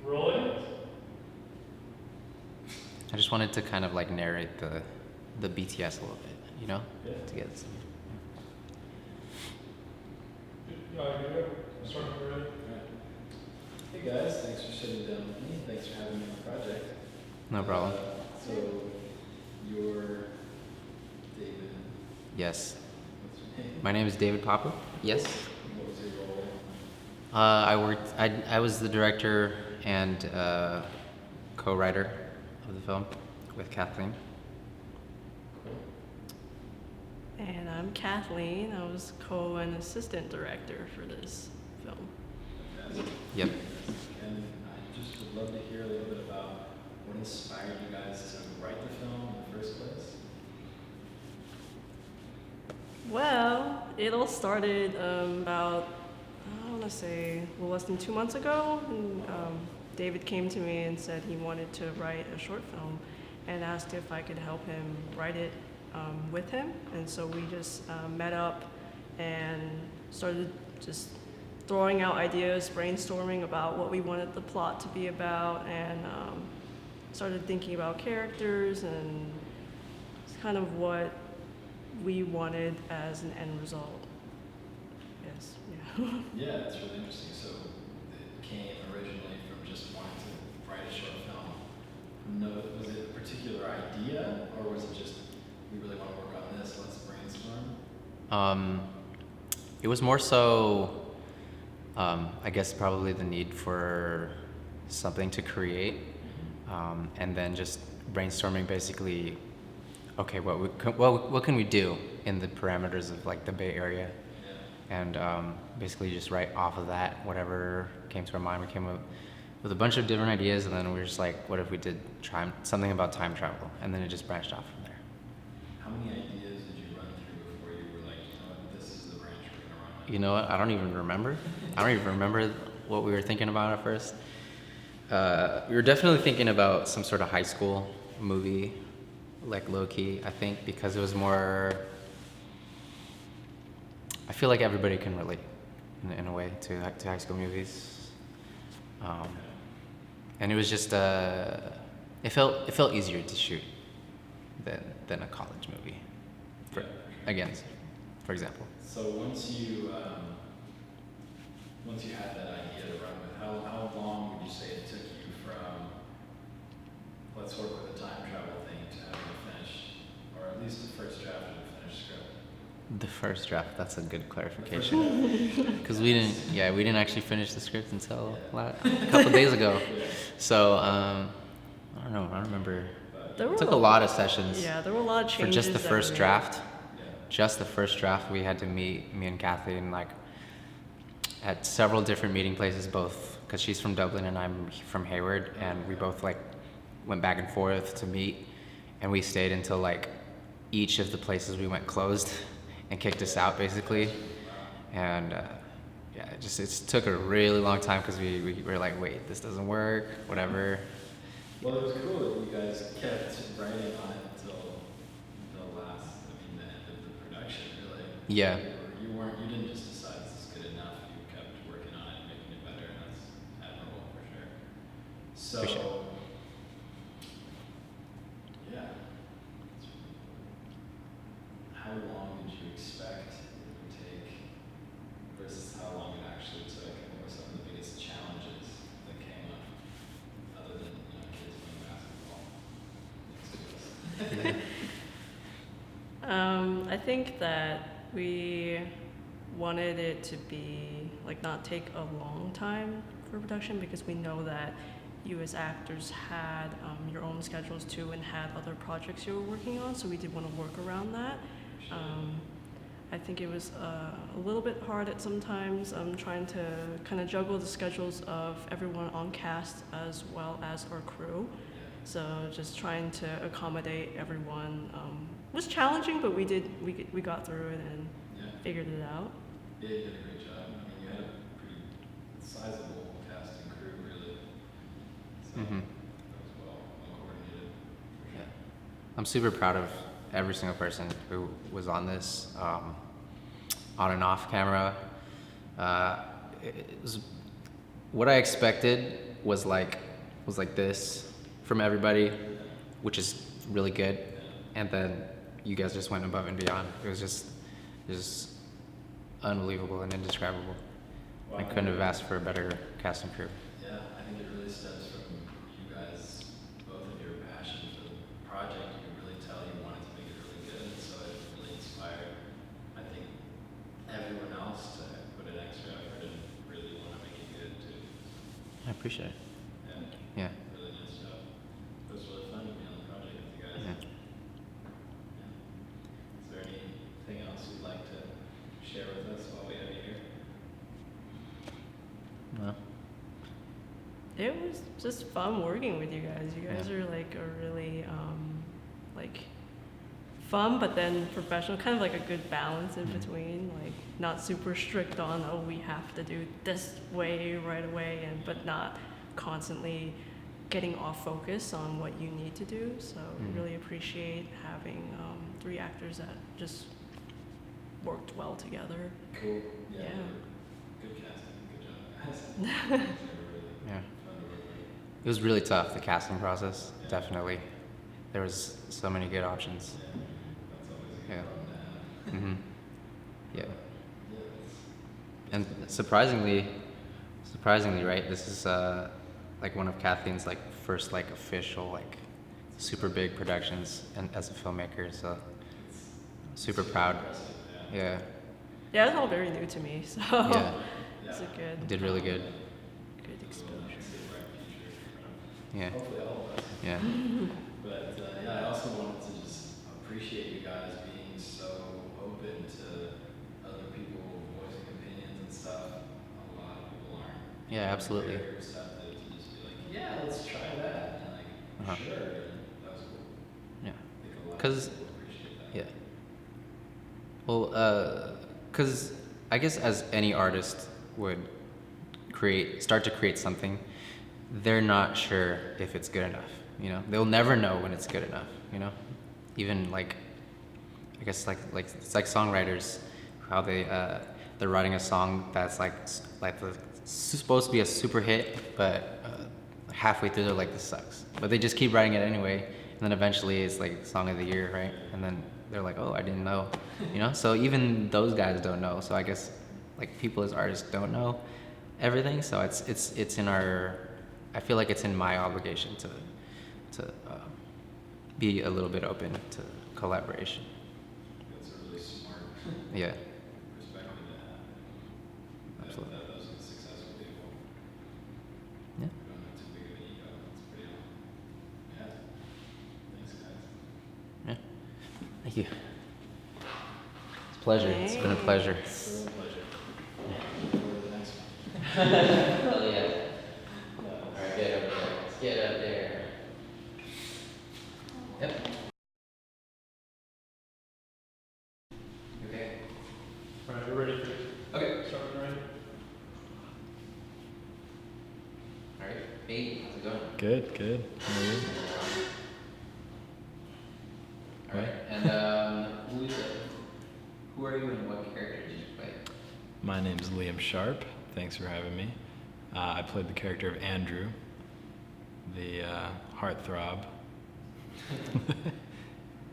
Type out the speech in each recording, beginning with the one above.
Rolling? I just wanted to kind of like narrate the BTS a little bit, you know, Yeah. to get some. Good. Start already. Alright. Hey guys, thanks for sitting down with me. Thanks for having me on the project. No problem. So, you're David. Yes. What's your name? My name is David Papa. Yes. What was your role? I was the director and co-writer of the film with Kathleen. Cool. And I'm Kathleen. I was and assistant director for this film. Fantastic. Yep. And I just would love to hear a little bit about what inspired you guys to write the film in the first place. Well, it all started about, I want to say, less than 2 months ago. And, David came to me and said he wanted to write a short film and asked if I could help him write it with him. And so we just met up and started just throwing out ideas, brainstorming about what we wanted the plot to be about, and started thinking about characters and it's kind of what we wanted as an end result. Yes, yeah. Yeah, it's really interesting. So it came originally from just wanting to write a short film. No, was it a particular idea, or was it just we really want to work on this? Let's brainstorm. It was more so, I guess, probably the need for something to create, and then just brainstorming basically. Okay, what can we do in the parameters of like the Bay Area, and basically just write off of that whatever came to our mind. We came up with a bunch of different ideas, and then we were just like, what if we did something about time travel, and then it just branched off from there. How many ideas did you run through before you were like, you know what, this is the branch we're gonna run on? You know what? I don't even remember. I don't even remember what we were thinking about at first. We were definitely thinking about some sort of high school movie, like low key, I think, because it was more. I feel like everybody can relate, in a way, to high school movies, and it was just it felt easier to shoot than a college movie, for example. So once you had that idea to run with, how long would you say it took you from let's work with a time travel thing to having it finished, or at least the first draft of the finished script? The first draft. That's a good clarification, because we didn't actually finish the script until a couple of days ago. Yeah. So I don't know. I don't remember. There were It took a lot of sessions. Yeah, there were a lot of For changes. just the that first we made. draft. Yeah. Just the first draft, we had to meet, me and Kathleen, like at several different meeting places, both because she's from Dublin and I'm from Hayward, and we both like went back and forth to meet, and we stayed until like each of the places we went closed and kicked us out basically, and yeah, it took a really long time because we were like, wait, this doesn't work, whatever. Well, it was cool that you guys kept writing on it until the end of the production, really. Yeah. You didn't just decide this is good enough. You kept working on it, making it better, and that's admirable for sure. So, For sure. yeah. How long did you expect it would take versus how long it actually took? And what were some of the biggest challenges that came up, other than kids playing basketball next to us? I think that we wanted it to be like not take a long time for production because we know that you as actors had your own schedules too and had other projects you were working on, so we did want to work around that. I think it was a little bit hard at sometimes trying to kind of juggle the schedules of everyone on cast as well as our crew. So just trying to accommodate everyone was challenging, but we got through it and figured it out. Yeah, you did a great job. I mean, you had a pretty sizable cast and crew, really. So that was well coordinated. For sure. I'm super proud of every single person who was on this, on and off camera. It was what I expected was like this from everybody, which is really good. And then you guys just went above and beyond. It was just unbelievable and indescribable. I couldn't have asked for a better casting crew. Yeah, I think it really stems from you guys, both of your passion for the project. You could really tell you wanted to make it really good, so it really inspired, I think, everyone else to put an extra effort and really want to make it good too. I appreciate it. Yeah, Yeah. really nice stuff. It was really fun to be on the project with you guys. Yeah. Yeah. Is there anything else you'd like to share with us while we have you here? No. It was just fun working with you guys. You guys are like a really like fun, but then professional, kind of like a good balance in between. Like not super strict on, oh, we have to do this way right away, and but not constantly getting off focus on what you need to do. So really appreciate having 3 actors that just worked well together. Cool. Yeah. Good casting. Good job, guys. Yeah. Fun to work with. It was really tough, the casting process, Yeah. definitely. There was so many good options. Yeah, that's always a good Yeah. problem to have. Yeah. Yeah, And surprisingly, right, this is like one of Kathleen's like first like official like super big productions and as a filmmaker, so super proud. impressive, Yeah. Yeah, it's all very new to me, so Yeah. it's a good Did really good. exposure. See a bright future in front of Yeah. hopefully all of us. Yeah. But yeah, I also wanted to just appreciate you guys being so open to other people voicing opinions and stuff. A lot of people aren't. Yeah, absolutely. Very receptive to just be like, yeah, let's try that. And like, Uh-huh. sure. And that was cool. Yeah. I think a lot 'Cause- of people appreciate that. Yeah. Well, because I guess as any artist would start to create something, they're not sure if it's good enough. You know, they'll never know when it's good enough. You know, even like, I guess like it's like songwriters, how they're writing a song that's supposed to be a super hit, but halfway through they're like, this sucks. But they just keep writing it anyway, and then eventually it's like song of the year, right? And then they're like, oh, I didn't know, you know? So even those guys don't know. So I guess like people as artists don't know everything. So it's in our, I feel like it's in my obligation to be a little bit open to collaboration. That's a really smart Yeah, perspective to have. Absolutely. Those are the successful people. yeah. Who don't have too big of an ego. It's pretty awesome. Yeah. Thanks, guys. Yeah. Thank you. It's a pleasure. It's been a pleasure. It's a pleasure. Look forward to the next one. Hell yeah. All right, get up there. Let's get up there. Yep. Okay. All right, we're ready for Okay. start when you're ready. All right. Hey, how's it going? Good, good. How are you? All right. And who are you and what character did you play? My name's Liam Sharpe. Thanks for having me. I played the character of Andrew, the heartthrob.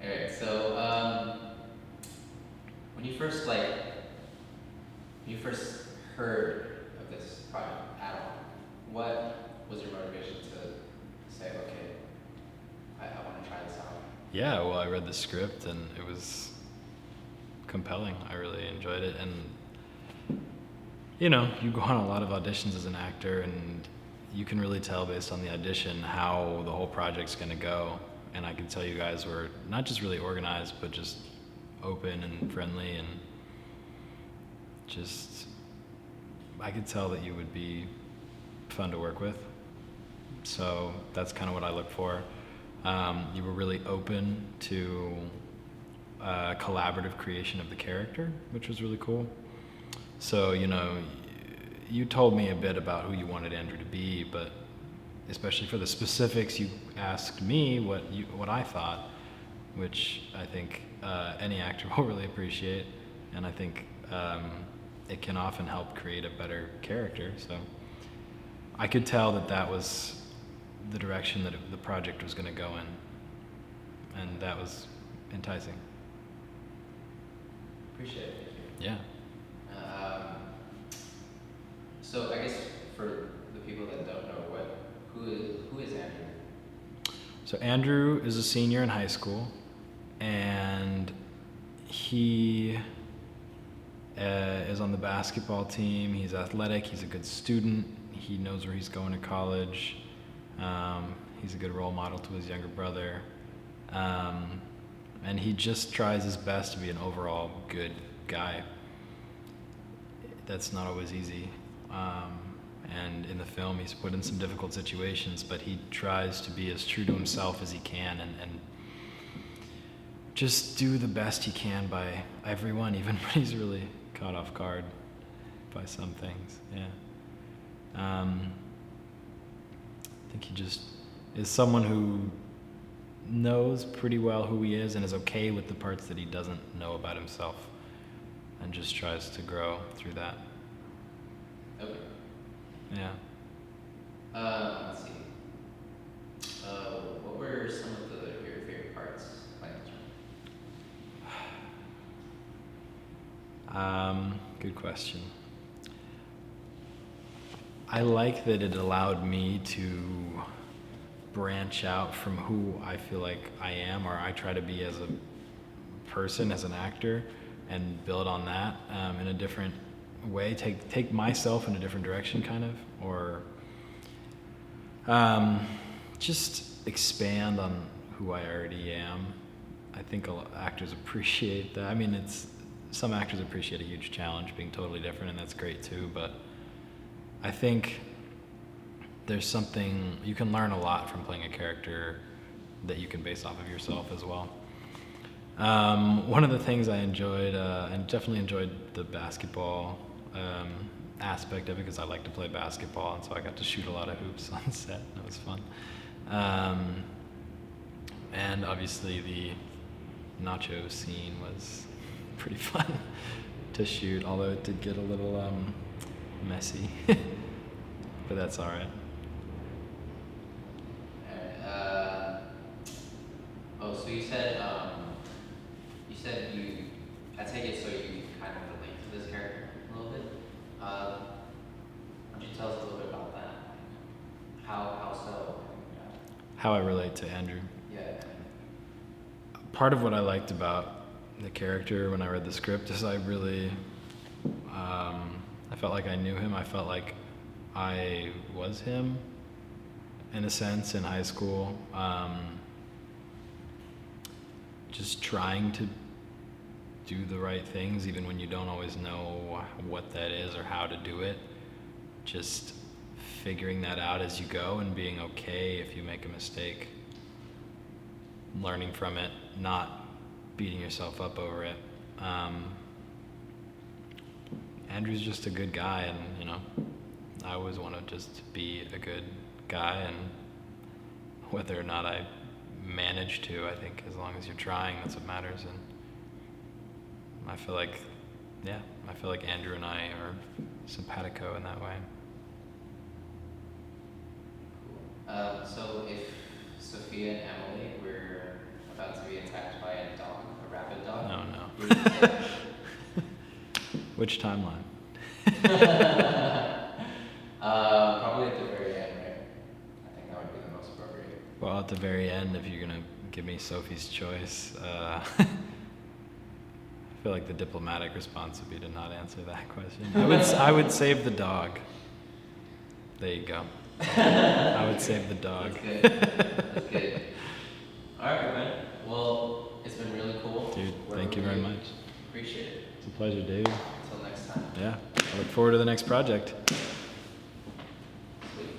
All right. So when you first heard of this project at all, what was your motivation to say, okay, I want to try this out? Yeah, well, I read the script and it was compelling. I really enjoyed it. And, you know, you go on a lot of auditions as an actor and you can really tell based on the audition how the whole project's going to go. And I can tell you guys were not just really organized, but just open and friendly and just, I could tell that you would be fun to work with. So that's kind of what I look for. You were really open to collaborative creation of the character, which was really cool. So, you know, you told me a bit about who you wanted Andrew to be, but especially for the specifics, you asked me what I thought, which I think any actor will really appreciate, and I think it can often help create a better character. So I could tell that that was the direction that the project was going to go in, and that was enticing. Appreciate it. Yeah. So I guess for the people that don't know, who is Andrew? So Andrew is a senior in high school, and he is on the basketball team. He's athletic. He's a good student. He knows where he's going to college. He's a good role model to his younger brother. And he just tries his best to be an overall good guy. That's not always easy. And in the film, he's put in some difficult situations, but he tries to be as true to himself as he can and just do the best he can by everyone, even when he's really caught off guard by some things. Yeah. I think he just is someone who knows pretty well who he is and is okay with the parts that he doesn't know about himself, and just tries to grow through that. Okay. Yeah. Let's see. What were some of your favorite parts playing this one? Good question. I like that it allowed me to branch out from who I feel like I am, or I try to be as a person, as an actor, and build on that in a different way. Take myself in a different direction, kind of, or just expand on who I already am. I think a lot of actors appreciate that. I mean, some actors appreciate a huge challenge, being totally different, and that's great too. But I think there's something you can learn a lot from playing a character that you can base off of yourself as well. One of the things I enjoyed, and definitely enjoyed the basketball aspect of it, because I like to play basketball, and so I got to shoot a lot of hoops on set. That was fun. And obviously the nacho scene was pretty fun to shoot, although it did get a little messy. But that's all right. So I take it so you kind of relate to this character a little bit. Why don't you tell us a little bit about that? How so? How I relate to Andrew. Yeah. Part of what I liked about the character when I read the script is I really, I felt like I knew him. I felt like I was him, in a sense, in high school. Just trying to do the right things, even when you don't always know what that is or how to do it. Just figuring that out as you go and being okay if you make a mistake. Learning from it, not beating yourself up over it. Andrew's just a good guy, and I always want to just be a good guy, and whether or not I manage to, I think as long as you're trying, that's what matters. And I feel like Andrew and I are simpatico in that way. So if Sophia and Emily were about to be attacked by a dog, a rabid dog? No. Who would you say? Which timeline? Probably at the very end, right? I think that would be the most appropriate. Well, at the very end, if you're gonna give me Sophie's choice, I feel like the diplomatic response would be to not answer that question. I would save the dog. There you go. I would save the dog. That's good. That's good. All right, man. Well, it's been really cool. Dude, thank you very much. Appreciate it. It's a pleasure, David. Until next time. Yeah, I look forward to the next project. Sweet.